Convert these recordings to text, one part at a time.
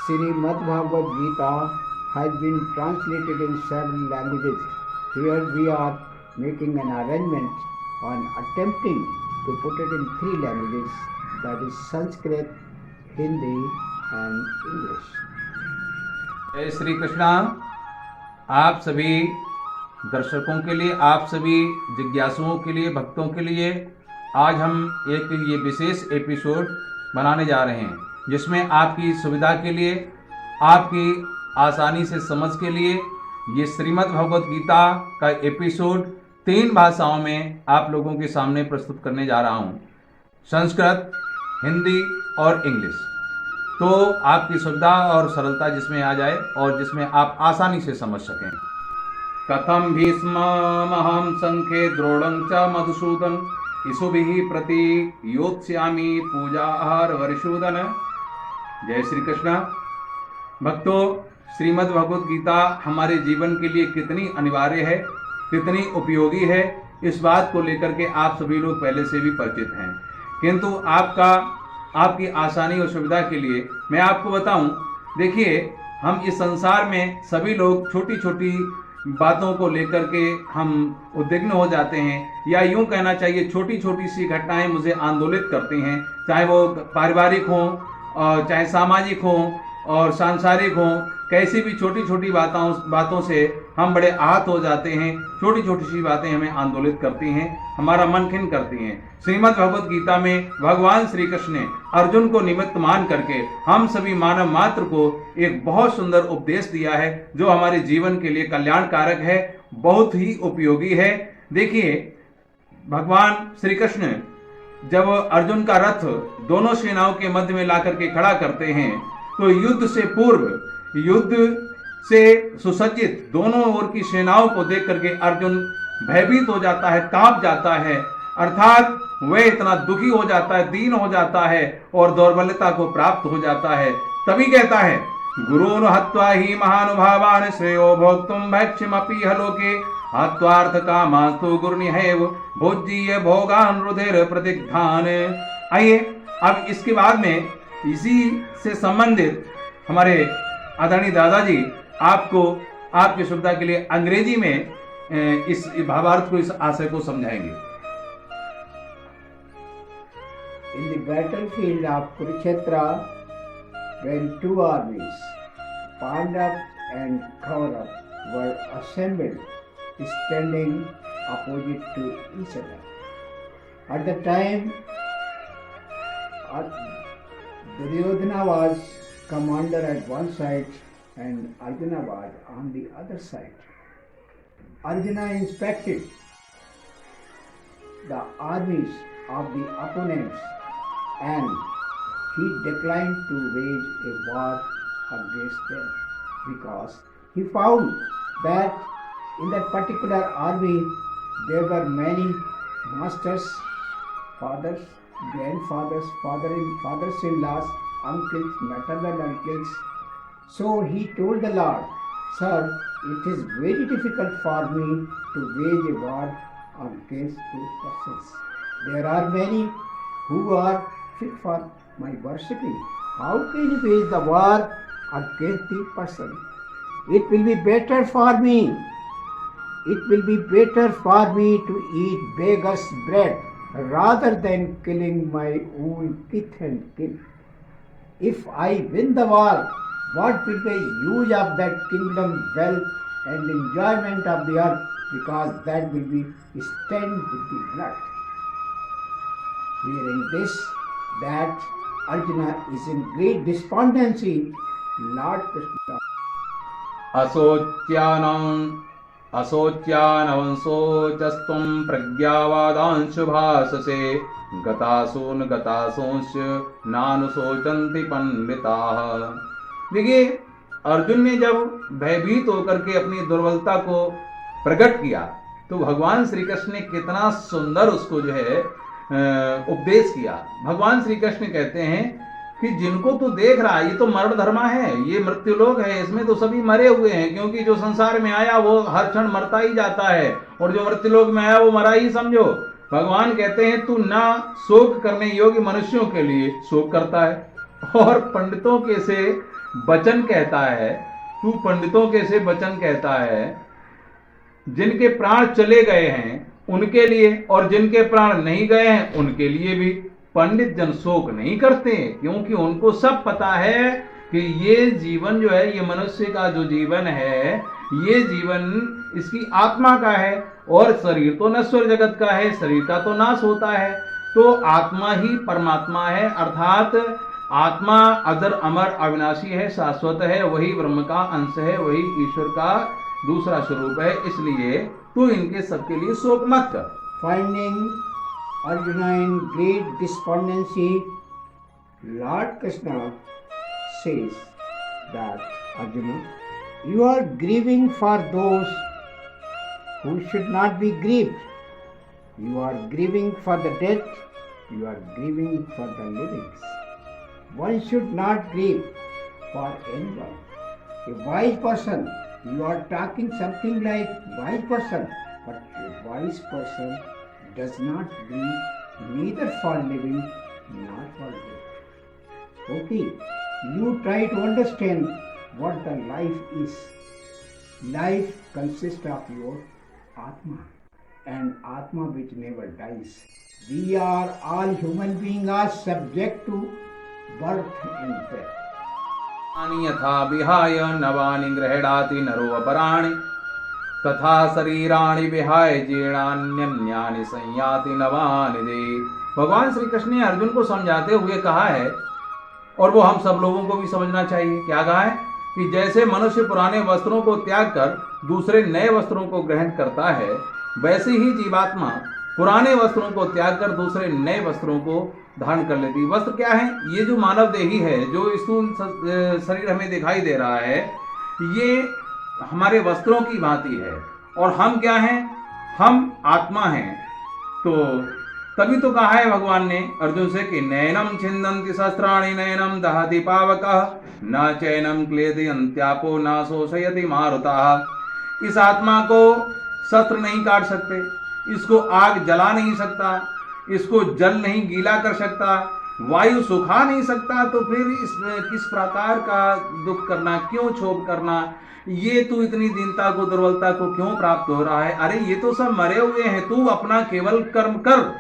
Srimad Bhagavad Gita has been translated in several languages. Here we are making an arrangement on attempting to put it in three languages, that is Sanskrit, Hindi and English. जय श्री कृष्णा। आप सभी दर्शकों के लिए, आप सभी जिज्ञासुओं के लिए, भक्तों के लिए आज हम एक ये विशेष एपिसोड बनाने जा रहे हैं, जिसमें आपकी सुविधा के लिए, आपकी आसानी से समझ के लिए ये श्रीमद् भगवद गीता का एपिसोड 3 भाषाओं में आप लोगों के सामने प्रस्तुत करने जा रहा हूँ, संस्कृत, हिंदी और इंग्लिश। तो आपकी सुविधा और सरलता जिसमें आ जाए और जिसमें आप आसानी से समझ सकें। कथम भीष्ममहं संख्ये द्रोणं च मधुसूदन इसुभिः प्रति योत्स्यामि पूजाहार वरिशूदन। जय श्री कृष्ण। भक्तों, श्रीमद् भगवद गीता हमारे जीवन के लिए कितनी अनिवार्य है, कितनी उपयोगी है, इस बात को लेकर के आप सभी लोग पहले से भी परिचित हैं, किंतु आपकी आसानी और सुविधा के लिए मैं आपको बताऊं। देखिए, हम इस संसार में सभी लोग छोटी छोटी बातों को लेकर के हम उद्विग्न हो जाते हैं, या यूं कहना चाहिए छोटी छोटी सी घटनाएं मुझे आंदोलित करती हैं, चाहे वो पारिवारिक हों और चाहे सामाजिक हों और सांसारिक हों। कैसी भी छोटी छोटी बातों से हम बड़े आहत हो जाते हैं। छोटी छोटी सी बातें हमें आंदोलित करती हैं, हमारा मन खिन्न करती हैं। श्रीमद् भगवद गीता में भगवान श्री कृष्ण ने अर्जुन को निमित्त मान करके हम सभी मानव मात्र को एक बहुत सुंदर उपदेश दिया है, जो हमारे जीवन के लिए कल्याणकारक है, बहुत ही उपयोगी है। देखिए, भगवान श्री कृष्ण जब अर्जुन का रथ दोनों सेनाओं के मध्य में ला करके खड़ा करते हैं, तो युद्ध से पूर्व, युद्ध से सुसज्जित दोनों ओर की सेनाओं को देख करके अर्जुन भयभीत हो जाता है, कांप जाता है, अर्थात वह इतना दुखी हो जाता है, दीन हो जाता है और दौर्बल्यता को प्राप्त हो जाता है। तभी कहता है, गुरून् हत्वा हि महानुभावान् श्रेयो भोक्तुं भैक्ष्यमपि हलोके हत्वार्थ कामास्तु गुरुनिहैव भोज्येय भोगान् रुधिर प्रतिग्धान्। आइए, अब इसके बाद में इसी से संबंधित हमारे आदरणीय दादाजी आपको आपकी सुविधा के लिए अंग्रेजी में इस भावार्थ को, इस आशय को समझाएंगे। In the battlefield of Kurukshetra, when two armies, Pandav and Kaurav, were assembled, standing opposite to each other. At the time, Duryodhana was commander at one side and Arjuna was on the other side. Arjuna inspected the armies of the opponents and he declined to wage a war against them, because he found that in that particular army there were many masters, fathers, grandfathers, fathers-in-laws, uncles, maternal uncles. So he told the Lord, "Sir, it is very difficult for me to wage a war against two persons. There are many who are fit for my worshipping. How can you wage the war against the person? It will be better for me. It will be better for me to eat beggars' bread rather than killing my own kith and kin. If I win the war, what will be the use of that kingdom, wealth and enjoyment of the earth, because that will be stained with the blood." Hearing this, that Arjuna is in great despondency, Lord Krishna असोच्यानवंसोचस्त्वं प्रज्ञावादांशु भाससे गतासूंश्च नानुशोचन्ति पंडिताः। देखिए, अर्जुन ने जब भयभीत होकर के अपनी दुर्बलता को प्रकट किया, तो भगवान श्री कृष्ण ने कितना सुंदर उसको जो है उपदेश किया। भगवान श्री कृष्ण कहते हैं कि जिनको तू देख रहा है, ये तो मरण धर्मा है, ये मृत्यु लोक है, इसमें तो सभी मरे हुए हैं, क्योंकि जो संसार में आया वो हर क्षण मरता ही जाता है, और जो मृत्यु लोक में आया वो मरा ही समझो। भगवान कहते हैं तू ना शोक करने योग्य मनुष्यों के लिए शोक करता है, और पंडितों के से वचन कहता है, तू पंडितों के से वचन कहता है, जिनके प्राण चले गए हैं उनके लिए और जिनके प्राण नहीं गए हैं उनके लिए भी पंडित जन शोक नहीं करते, क्योंकि उनको सब पता है कि ये जीवन जो है, ये मनुष्य का जो जीवन है, ये जीवन इसकी आत्मा का है और शरीर तो नश्वर जगत का है, शरीर का तो नाश होता है। तो आत्मा ही परमात्मा है, अर्थात आत्मा अजर अमर अविनाशी है, शाश्वत है, वही ब्रह्म का अंश है, वही ईश्वर का दूसरा स्वरूप है। इसलिए तू इनके सबके लिए शोक मत कर। Finding Arjuna in great despondency, Lord Krishna says that, Arjuna, you are grieving for those who should not be grieved. You are grieving for the dead, you are grieving for the living. One should not grieve for anyone. A wise person, you are talking something like wise person, but a wise person does not grieve neither for living nor for dead. Okay, you try to understand what the life is. Life consists of your Atma, and Atma which never dies. We are all human beings are subject to birth and death. यथा विहाय नवानि गृह्णाति नरो अपराणि तथा शरीराणि विहाय जीर्णान्यन्यानि संयाति नवानि दे। भगवान श्री कृष्ण ने अर्जुन को समझाते हुए कहा है, और वो हम सब लोगों को भी समझना चाहिए। क्या कहा है कि जैसे मनुष्य पुराने वस्त्रों को त्याग कर दूसरे नए वस्त्रों को ग्रहण करता है, वैसे ही जीवात्मा पुराने वस्त्रों को त्याग कर दूसरे नए वस्त्रों को धारण कर लेती। वस्त्र क्या है? ये जो मानव देही है, जो स्थूल शरीर हमें दिखाई दे रहा है, ये हमारे वस्त्रों की भांति है। और हम क्या हैं? हम आत्मा हैं। तो तभी तो कहा है भगवान ने अर्जुन से कि नैनम छिन्दन्ति शस्त्राणि नैनम दहति पावकः न चैनम क्लेदयन्त्यापो न शोषयति मारुतः। इस आत्मा को शस्त्र नहीं काट सकते, इसको आग जला नहीं सकता, इसको जल नहीं गीला कर सकता, वायु सुखा नहीं सकता, तो फिर इसमें किस प्रकार का दुख करना, क्यों क्षोभ करना, ये तू इतनी दीनता को, दुर्बलता को क्यों प्राप्त हो रहा है? अरे ये तो सब मरे हुए हैं, तू अपना केवल कर्म कर,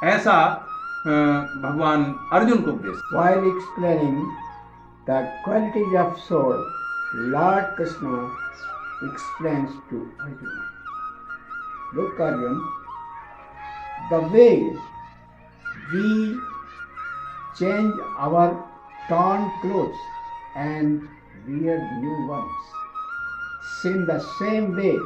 ऐसा भगवान अर्जुन को उपदेश। While explaining the qualities of soul, Lord Krishna explains to Arjuna. Look, Arjuna, the way we change our torn clothes and wear new ones, in the same way,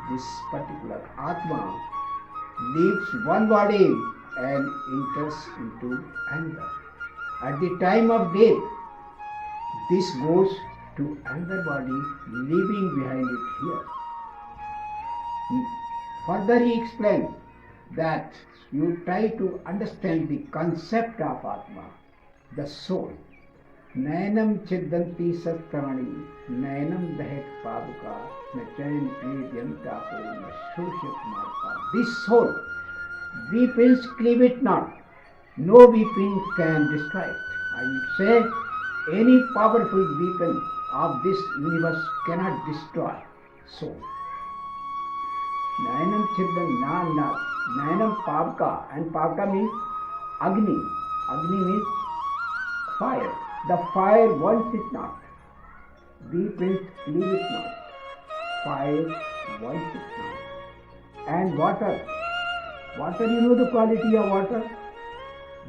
this particular Atma leaves one body and enters into another. At the time of death, this goes to another body, leaving behind it here. Further he explains that you try to understand the concept of Atma, the soul. Nayanam chiddanti sastrani, nayanam dahet pavuka, na chayan priyamtapo, na shoshat marta. This soul, weapons cleave it not, no weapon can destroy it. I would say any powerful weapon of this universe cannot destroy soul. Nayanam chiddan na nayanam pavka, and pavka means agni. Agni means fire. The fire wants it not. Weapons cleave it not. Fire wants it not. And water. Water, you know the quality of water?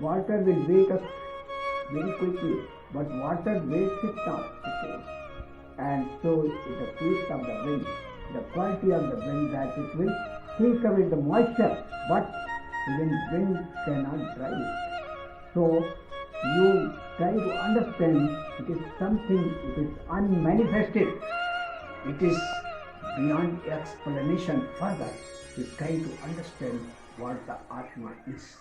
Water will wake us very quickly, but water wastes it not. And so is the taste of the wind, the quality of the wind, that it will take away the moisture, but even wind cannot dry it. So you try to understand it is something, it is unmanifested, it is beyond explanation further. You try to understand what the Atma is.